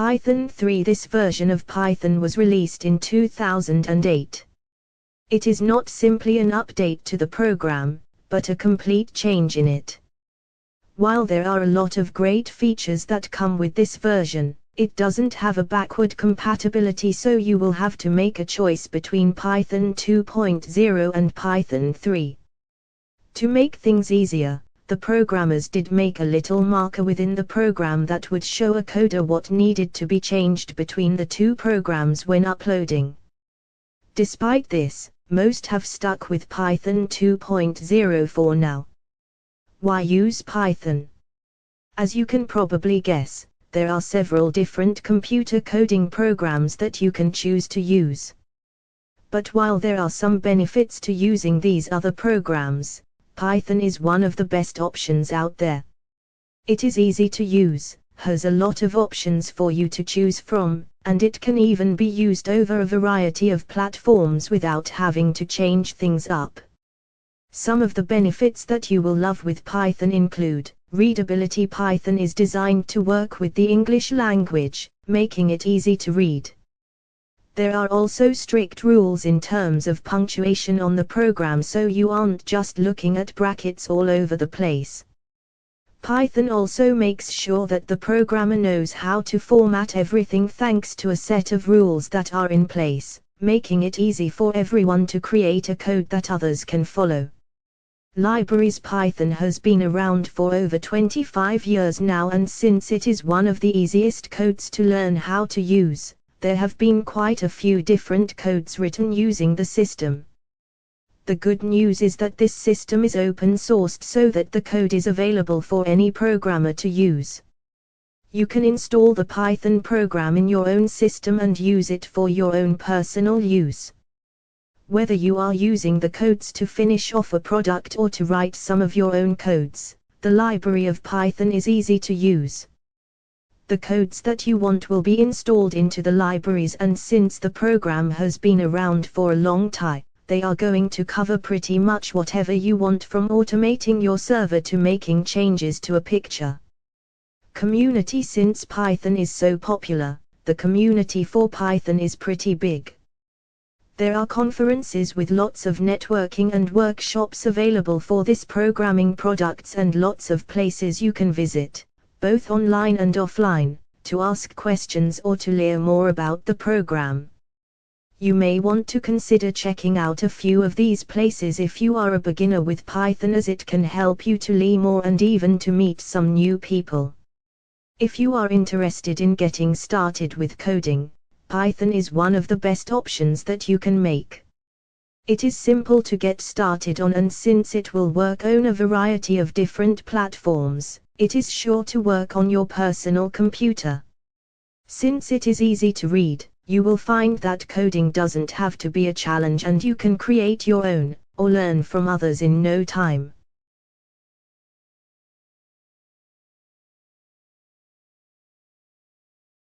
Python 3. This version of Python was released in 2008. It is not simply an update to the program, but a complete change in it. While there are a lot of great features that come with this version, it doesn't have a backward compatibility, so you will have to make a choice between Python 2.0 and Python 3. To make things easier, the programmers did make a little marker within the program that would show a coder what needed to be changed between the two programs when uploading. Despite this, most have stuck with Python 2.0 for now. Why use Python? As you can probably guess, there are several different computer coding programs that you can choose to use. But while there are some benefits to using these other programs, Python is one of the best options out there. It is easy to use, has a lot of options for you to choose from, and it can even be used over a variety of platforms without having to change things up. Some of the benefits that you will love with Python include: readability. Python is designed to work with the English language, making it easy to read. There are also strict rules in terms of punctuation on the program, so you aren't just looking at brackets all over the place. Python also makes sure that the programmer knows how to format everything thanks to a set of rules that are in place, making it easy for everyone to create a code that others can follow. Libraries. Python has been around for over 25 years now, and since it is one of the easiest codes to learn how to use, there have been quite a few different codes written using the system. The good news is that this system is open sourced, so that the code is available for any programmer to use. You can install the Python program in your own system and use it for your own personal use. Whether you are using the codes to finish off a product or to write some of your own codes, the library of Python is easy to use. The codes that you want will be installed into the libraries, and since the program has been around for a long time, they are going to cover pretty much whatever you want, from automating your server to making changes to a picture. Community. Since Python is so popular, the community for Python is pretty big. There are conferences with lots of networking and workshops available for this programming products, and lots of places you can visit, both online and offline, to ask questions or to learn more about the program. You may want to consider checking out a few of these places if you are a beginner with Python, as it can help you to learn more and even to meet some new people. If you are interested in getting started with coding, Python is one of the best options that you can make. It is simple to get started on, and since it will work on a variety of different platforms, it is sure to work on your personal computer. Since it is easy to read, you will find that coding doesn't have to be a challenge, and you can create your own, or learn from others in no time.